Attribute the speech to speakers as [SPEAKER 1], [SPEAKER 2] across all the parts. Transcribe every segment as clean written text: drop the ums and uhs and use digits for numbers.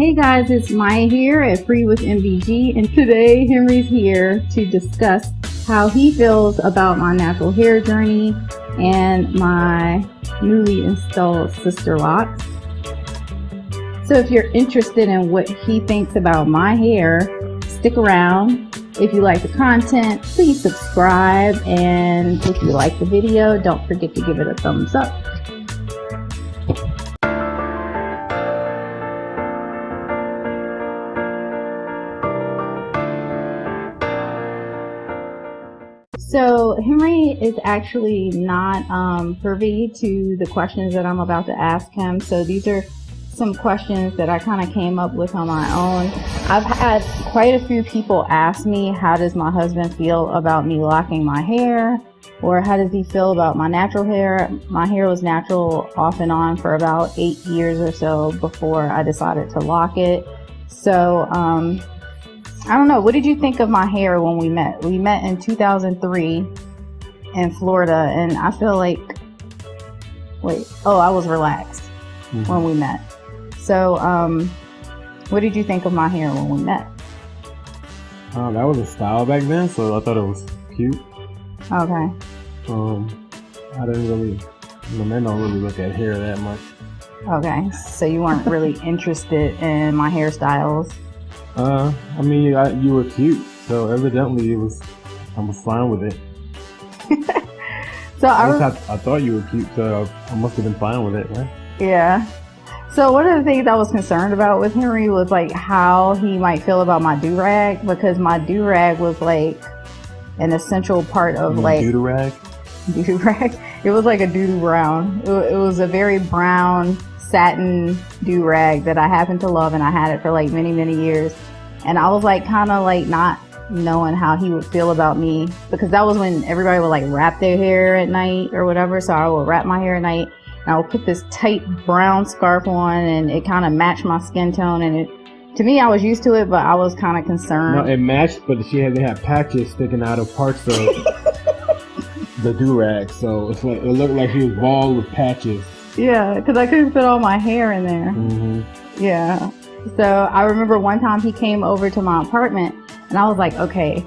[SPEAKER 1] Hey guys, it's Maya here at freewithmbg, and today Henry's here to discuss how he feels about my natural hair journey and my newly installed Sisterlocks. So if you're interested in what he thinks about my hair, stick around. If you like the content, please subscribe, and if you like the video, don't forget to give it a thumbs up. So Henry is actually not privy to the questions that I'm about to ask him. So these are some questions that I kind of came up with on my own. I've had quite a few people ask me, how does my husband feel about me locking my hair? Or how does he feel about my natural hair? My hair was natural off and on for about 8 years or so before I decided to lock it. So, I don't know. What did you think of my hair when we met? We met in 2003 in Florida, and I feel like, I was relaxed when we met. So, what did you think of my hair when we met?
[SPEAKER 2] That was a style back then, so I thought it was cute.
[SPEAKER 1] Okay.
[SPEAKER 2] I didn't really, men don't really look at hair that much.
[SPEAKER 1] Okay, so you weren't really interested in my hairstyles?
[SPEAKER 2] I mean, you were cute, so evidently I was fine with it.
[SPEAKER 1] So
[SPEAKER 2] I thought you were cute, so I must have been fine with it, right?
[SPEAKER 1] Yeah. So one of the things I was concerned about with Henry was like how he might feel about my do-rag, because my do-rag was like an essential part of
[SPEAKER 2] do-rag?
[SPEAKER 1] Do-rag. It was like a doo-doo brown. It was a very brown satin do-rag that I happened to love, and I had it for like many years, and I was like kind of like not knowing how he would feel about me, because that was when everybody would like wrap their hair at night or whatever. So I would wrap my hair at night, and I would put this tight brown scarf on, and it kind of matched my skin tone, and to me I was used to it, but I was kind of concerned.
[SPEAKER 2] No, it matched, but they had patches sticking out of parts of the do-rag, so it's like it looked like he was bald with patches.
[SPEAKER 1] Yeah, because I couldn't fit all my hair in there. Yeah. So I remember one time he came over to my apartment, and I was like, okay,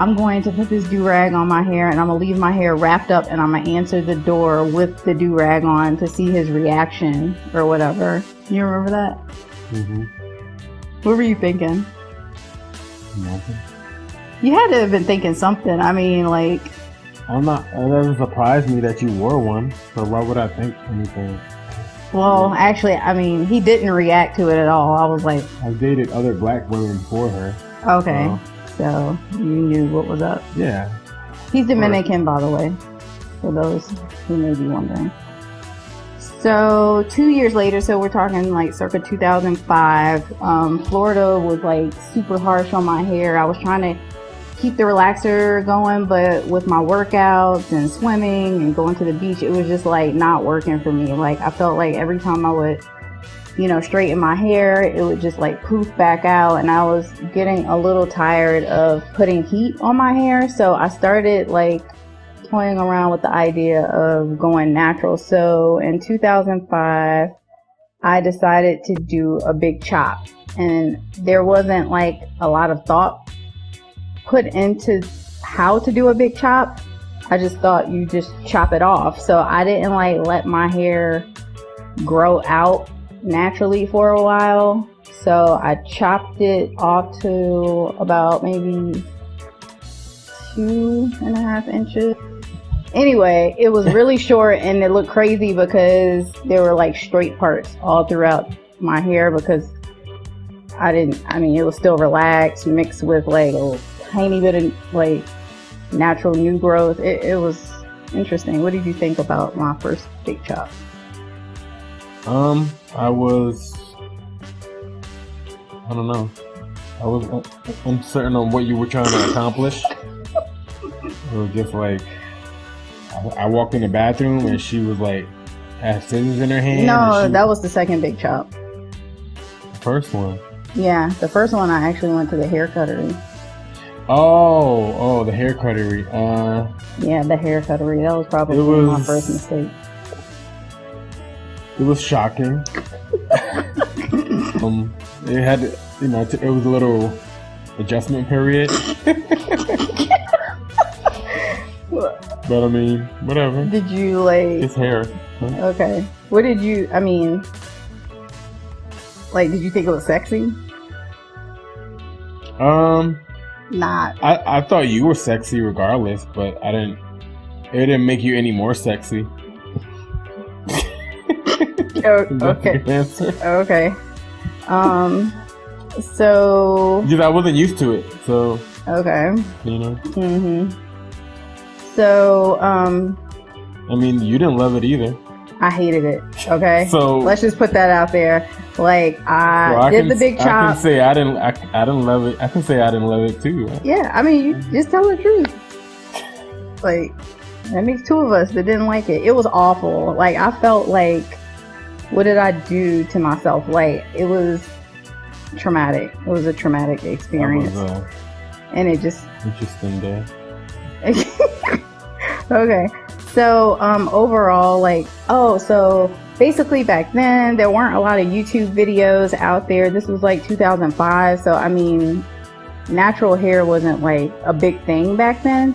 [SPEAKER 1] I'm going to put this do-rag on my hair, and I'm going to leave my hair wrapped up, and I'm going to answer the door with the do-rag on to see his reaction or whatever. You remember that? What were you thinking?
[SPEAKER 2] Nothing.
[SPEAKER 1] You had to have been thinking something. I mean, like...
[SPEAKER 2] It doesn't surprise me that you wore one, so why would I think anything?
[SPEAKER 1] Well, actually, I mean, he didn't react to it at all. I was like...
[SPEAKER 2] I've dated other black women before her.
[SPEAKER 1] Okay, so you knew what was up.
[SPEAKER 2] Yeah.
[SPEAKER 1] He's Dominican, by the way, for those who may be wondering. So 2 years later, so we're talking like circa 2005, Florida was like super harsh on my hair. I was trying to keep the relaxer going, but with my workouts and swimming and going to the beach, it was just like not working for me. Like I felt like every time I would, straighten my hair, it would just like poof back out, and I was getting a little tired of putting heat on my hair. So I started like toying around with the idea of going natural. So in 2005, I decided to do a big chop, and there wasn't like a lot of thought put into how to do a big chop. I just thought you just chop it off. So I didn't like let my hair grow out naturally for a while. So I chopped it off to about maybe 2.5 inches. Anyway, it was really short, and it looked crazy because there were like straight parts all throughout my hair, because it was still relaxed mixed with like a tiny bit of like natural new growth. It was interesting. What did you think about my first big chop?
[SPEAKER 2] I was uncertain on what you were trying to accomplish. It was just like I walked in the bathroom and she was like had scissors in her hand.
[SPEAKER 1] No, that was the second big chop.
[SPEAKER 2] The first one.
[SPEAKER 1] Yeah, the first one I actually went to the hair cuttery.
[SPEAKER 2] Oh, the hair cuttery.
[SPEAKER 1] Yeah, the hair cuttery. That was probably my first mistake.
[SPEAKER 2] It was shocking. It had, you know, it was a little adjustment period. But I mean, whatever.
[SPEAKER 1] Did you like?
[SPEAKER 2] It's hair. Huh?
[SPEAKER 1] Okay. What did you? I mean, like, did you think it was sexy? Not.
[SPEAKER 2] I thought you were sexy regardless, but I didn't. It didn't make you any more sexy.
[SPEAKER 1] Okay. Okay. So.
[SPEAKER 2] Because I wasn't used to it, so.
[SPEAKER 1] Okay.
[SPEAKER 2] You know.
[SPEAKER 1] Mhm. So.
[SPEAKER 2] I mean, you didn't love it either.
[SPEAKER 1] I hated it. Okay.
[SPEAKER 2] So
[SPEAKER 1] let's just put that out there. Like I did the big chop.
[SPEAKER 2] I can say I didn't love it. I can say I didn't love it too. Right?
[SPEAKER 1] Yeah, I mean, you just tell the truth. Like that makes two of us that didn't like it. It was awful. Like I felt like, what did I do to myself? Like it was traumatic. It was a traumatic experience, and it just
[SPEAKER 2] interesting day.
[SPEAKER 1] Okay. So, overall, like, so basically back then, there weren't a lot of YouTube videos out there. This was like 2005. So, I mean, natural hair wasn't like a big thing back then.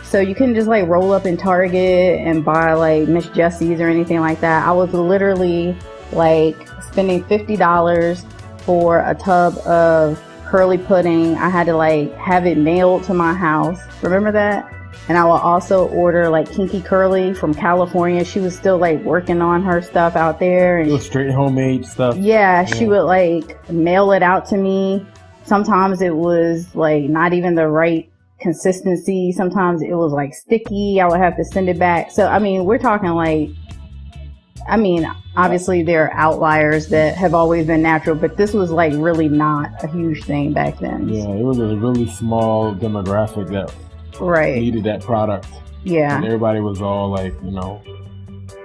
[SPEAKER 1] So you couldn't just like roll up in Target and buy like Miss Jessie's or anything like that. I was literally like spending $50 for a tub of curly pudding. I had to like have it mailed to my house. Remember that? And I will also order like Kinky Curly from California. She was still like working on her stuff out there. And
[SPEAKER 2] straight homemade stuff.
[SPEAKER 1] Yeah, she would like mail it out to me. Sometimes it was like not even the right consistency. Sometimes it was like sticky. I would have to send it back. So, I mean, we're talking like, I mean, obviously there are outliers that have always been natural, but this was like really not a huge thing back then.
[SPEAKER 2] Yeah, it was a really small demographic that needed that product.
[SPEAKER 1] Yeah.
[SPEAKER 2] And everybody was all like, you know,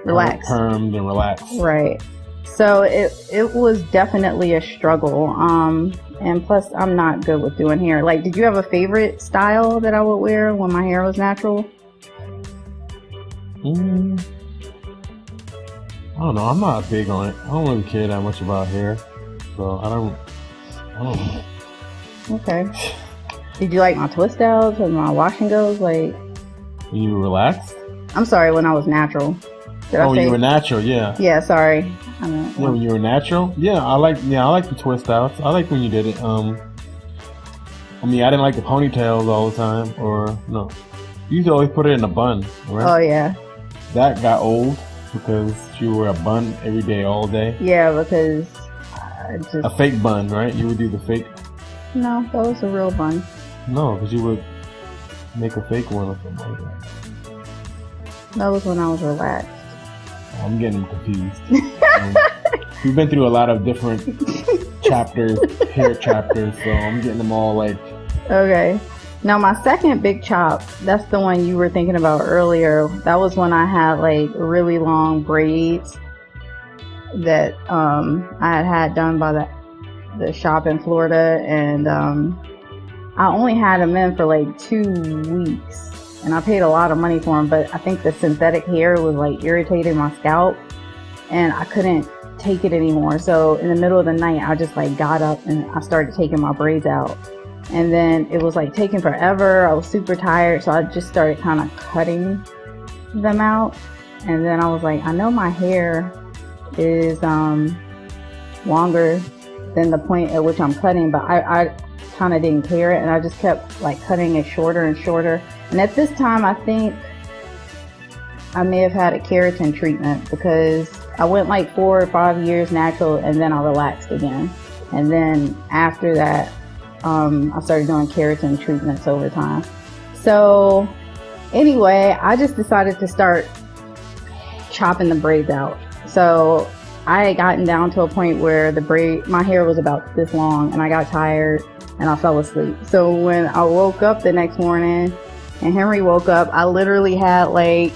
[SPEAKER 1] relaxed,
[SPEAKER 2] permed and relaxed.
[SPEAKER 1] Right. So it was definitely a struggle. And plus I'm not good with doing hair. Like, did you have a favorite style that I would wear when my hair was natural?
[SPEAKER 2] I don't know. I'm not big on it. I don't really care that much about hair. So I don't know.
[SPEAKER 1] Okay. Did you like my twist outs and my wash and goes? Like,
[SPEAKER 2] you were relaxed?
[SPEAKER 1] I'm sorry, when I was natural.
[SPEAKER 2] When you were natural, yeah.
[SPEAKER 1] Yeah, sorry.
[SPEAKER 2] When you were natural? Yeah, I like the twist outs. I like when you did it. I mean, I didn't like the ponytails all the time, or no. You used to always put it in a bun, right?
[SPEAKER 1] Oh yeah.
[SPEAKER 2] That got old because you wore a bun every day, all day.
[SPEAKER 1] Yeah, because
[SPEAKER 2] a fake bun, right? You would do the fake.
[SPEAKER 1] No, that was a real bun.
[SPEAKER 2] No, because you would make a fake one or something like that.
[SPEAKER 1] That was when I was relaxed.
[SPEAKER 2] I'm getting confused. We've been through a lot of different hair chapters, so I'm getting them all like.
[SPEAKER 1] Okay. Now my second big chop, that's the one you were thinking about earlier. That was when I had like really long braids that I had done by the shop in Florida, and I only had them in for like 2 weeks, and I paid a lot of money for them, but I think the synthetic hair was like irritating my scalp and I couldn't take it anymore. So in the middle of the night, I just like got up and I started taking my braids out, and then it was like taking forever. I was super tired, so I just started kind of cutting them out. And then I was like, I know my hair is longer than the point at which I'm cutting, but I kind of didn't care, and I just kept like cutting it shorter and shorter. And at this time, I think I may have had a keratin treatment, because I went like 4 or 5 years natural, and then I relaxed again. And then after that, I started doing keratin treatments over time. So anyway, I just decided to start chopping the braids out. So I had gotten down to a point where my hair was about this long, and I got tired and I fell asleep. So when I woke up the next morning and Henry woke up, I literally had like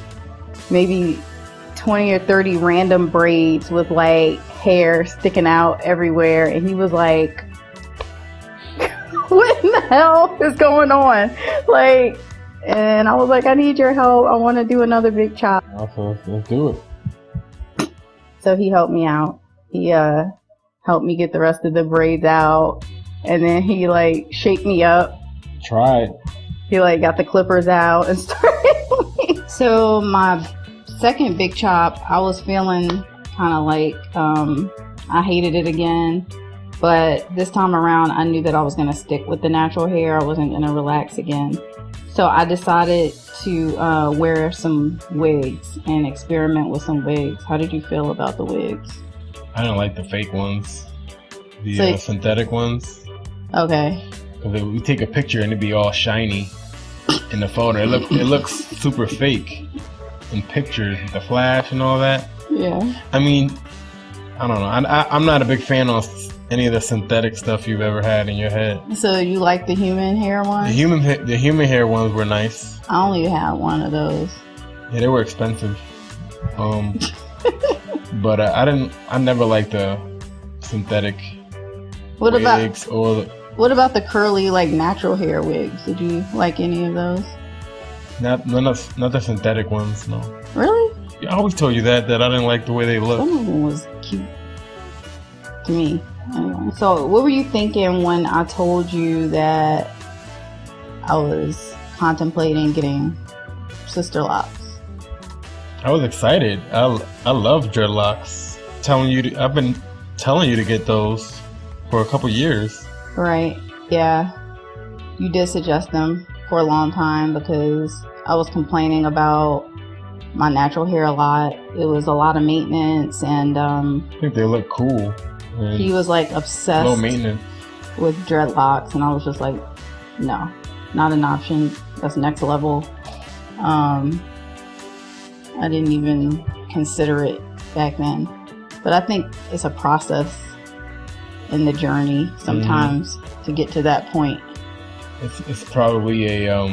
[SPEAKER 1] maybe 20 or 30 random braids with like hair sticking out everywhere. And he was like, what in the hell is going on? Like, and I was like, I need your help. I want to do another big chop.
[SPEAKER 2] Okay, let's do it.
[SPEAKER 1] So he helped me out. He helped me get the rest of the braids out, and then he like shaped me up.
[SPEAKER 2] Tried.
[SPEAKER 1] He like got the clippers out and started. So my second big chop, I was feeling kind of like I hated it again, but this time around I knew that I was gonna stick with the natural hair. I wasn't gonna relax again, so I decided to wear some wigs and experiment with some wigs. How did you feel about the wigs?
[SPEAKER 2] I don't like the fake ones, the synthetic ones.
[SPEAKER 1] Okay.
[SPEAKER 2] Because we take a picture and it'd be all shiny in the photo. It looks super fake in pictures with the flash and all that.
[SPEAKER 1] Yeah.
[SPEAKER 2] I mean, I don't know. I'm not a big fan of any of the synthetic stuff you've ever had in your head. So
[SPEAKER 1] you like the human hair ones?
[SPEAKER 2] The human hair ones were nice.
[SPEAKER 1] I only had one of those.
[SPEAKER 2] Yeah, they were expensive. But I never liked the synthetic wigs
[SPEAKER 1] What about the curly, like, natural hair wigs? Did you like any of those?
[SPEAKER 2] Not the synthetic ones, no.
[SPEAKER 1] Really?
[SPEAKER 2] Yeah, I always told you that I didn't like the way they look.
[SPEAKER 1] Some of them was cute to me. Anyway, so what were you thinking when I told you that I was contemplating getting Sisterlocks?
[SPEAKER 2] I was excited. I love dreadlocks. I've been telling you to get those for a couple years.
[SPEAKER 1] Right. Yeah. You did suggest them for a long time because I was complaining about my natural hair a lot. It was a lot of maintenance, and
[SPEAKER 2] I think they look cool.
[SPEAKER 1] He was like obsessed
[SPEAKER 2] low maintenance
[SPEAKER 1] with dreadlocks, and I was just like, no, not an option. That's next level. I didn't even consider it back then, but I think it's a process in the journey sometimes to get to that point.
[SPEAKER 2] It's probably it's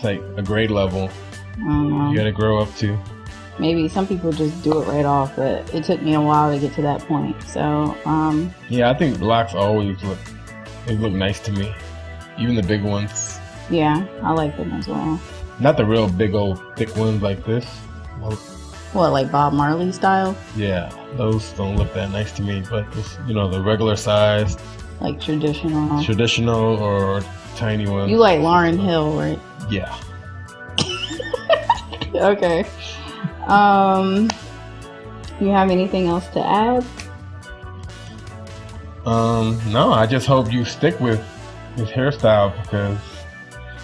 [SPEAKER 2] like a grade level you gotta grow up to.
[SPEAKER 1] Maybe some people just do it right off, but it took me a while to get to that point. So
[SPEAKER 2] yeah, I think locks always look nice to me, even the big ones.
[SPEAKER 1] Yeah, I like them as well.
[SPEAKER 2] Not the real big old thick ones like this.
[SPEAKER 1] What, like Bob Marley style?
[SPEAKER 2] Yeah, those don't look that nice to me, but just, the regular size.
[SPEAKER 1] Like traditional
[SPEAKER 2] or tiny ones.
[SPEAKER 1] You like Lauryn Hill, right?
[SPEAKER 2] Yeah.
[SPEAKER 1] Okay. You have anything else to add?
[SPEAKER 2] No, I just hope you stick with this hairstyle because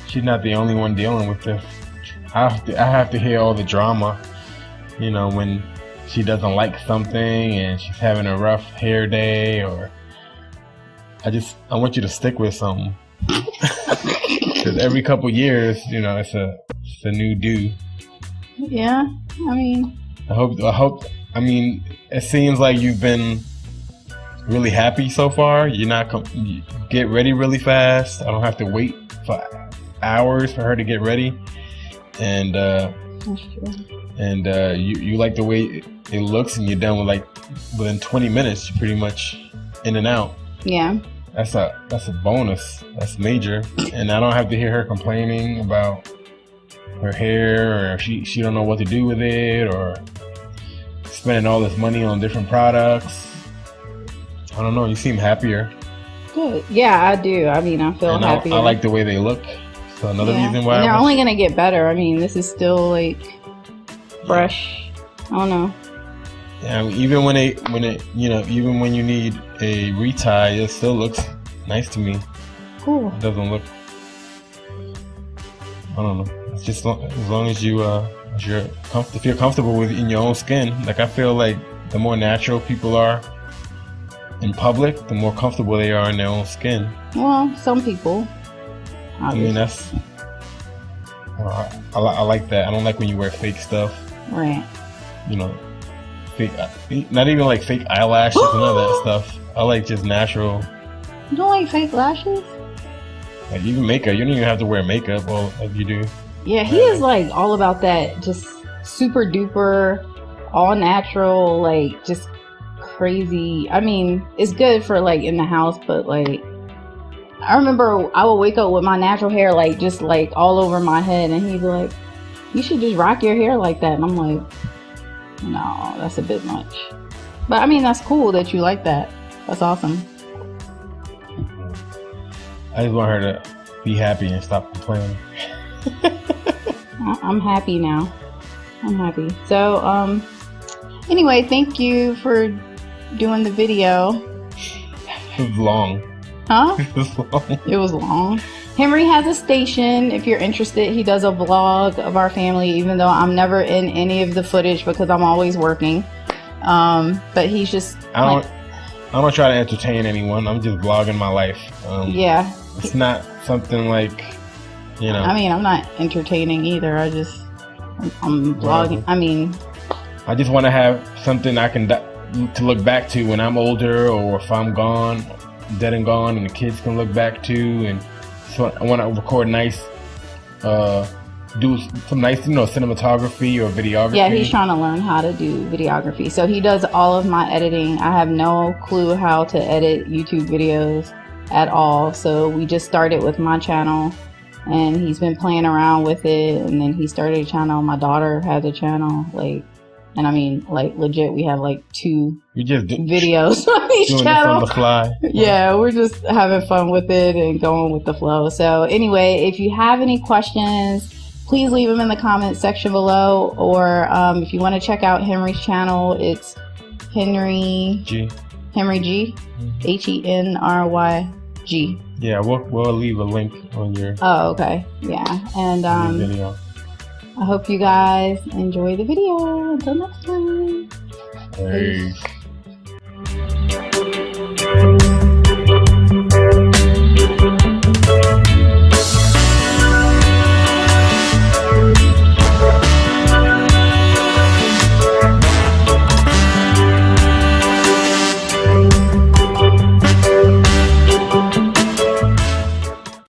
[SPEAKER 2] she's not the only one dealing with this. I have to hear all the drama, when she doesn't like something and she's having a rough hair day, or I want you to stick with something. Because every couple years, it's a new do.
[SPEAKER 1] Yeah, I mean,
[SPEAKER 2] I mean, it seems like you've been really happy so far. You get ready really fast. I don't have to wait for hours for her to get ready, and
[SPEAKER 1] that's true.
[SPEAKER 2] And you like the way it looks, and you're done within 20 minutes. You're pretty much in and out.
[SPEAKER 1] Yeah.
[SPEAKER 2] That's a bonus. That's major, and I don't have to hear her complaining about her hair, or she don't know what to do with it, or spending all this money on different products. I don't know. You seem happier.
[SPEAKER 1] Good. Yeah, I do. I mean, I feel happier.
[SPEAKER 2] I like the way they look. So another reason why.
[SPEAKER 1] And they're only gonna get better. I mean, this is still like fresh. I don't know.
[SPEAKER 2] Yeah, I mean, even when even when you need a retie, it still looks nice to me.
[SPEAKER 1] Cool.
[SPEAKER 2] It doesn't look. I don't know. It's just as long as if you're comfortable with in your own skin. Like, I feel like the more natural people are in public, the more comfortable they are in their own skin.
[SPEAKER 1] Well, some people. Obviously.
[SPEAKER 2] I mean, I like that. I don't like when you wear fake stuff.
[SPEAKER 1] Right.
[SPEAKER 2] Fake, not even like fake eyelashes and all that stuff. I like just natural.
[SPEAKER 1] You don't like fake lashes?
[SPEAKER 2] Like, even makeup. You don't even have to wear makeup. Well, like you do.
[SPEAKER 1] Yeah, he is like all about that. Just super duper, all natural, like just crazy. I mean, it's good for like in the house, but like, I remember I would wake up with my natural hair like just like all over my head, and he'd be like, "You should just rock your hair like that." And I'm like, "No, that's a bit much." But I mean, that's cool that you like that. That's awesome.
[SPEAKER 2] I just want her to be happy and stop complaining.
[SPEAKER 1] I'm happy now. I'm happy. So, anyway, thank you for doing the video.
[SPEAKER 2] It was long.
[SPEAKER 1] Huh?
[SPEAKER 2] It was long.
[SPEAKER 1] It was long. Henry has a station. If you're interested, he does a vlog of our family, even though I'm never in any of the footage because I'm always working. But he's just...
[SPEAKER 2] I don't try to entertain anyone. I'm just vlogging my life.
[SPEAKER 1] Yeah.
[SPEAKER 2] It's not something like, you know.
[SPEAKER 1] I mean, I'm not entertaining either. I'm vlogging. I mean...
[SPEAKER 2] I just want to have something I can to look back to when I'm older, or if I'm gone, dead and gone, and the kids can look back to. And so I want to record nice, do some nice, cinematography or videography.
[SPEAKER 1] Yeah, he's trying to learn how to do videography. So he does all of my editing. I have no clue how to edit YouTube videos at all. So we just started with my channel, and he's been playing around with it. And then he started a channel. My daughter has a channel, and I mean, legit, we have 2 videos on each
[SPEAKER 2] doing
[SPEAKER 1] channel.
[SPEAKER 2] This on the fly.
[SPEAKER 1] Yeah, we're just having fun with it and going with the flow. So anyway, if you have any questions, please leave them in the comment section below. Or if you want to check out Henry's channel, it's Henry G. HENRYG.
[SPEAKER 2] Yeah, we'll leave a link on your.
[SPEAKER 1] Oh, okay. Yeah, and
[SPEAKER 2] video.
[SPEAKER 1] I hope you guys enjoy the video. Until next time.
[SPEAKER 2] Peace.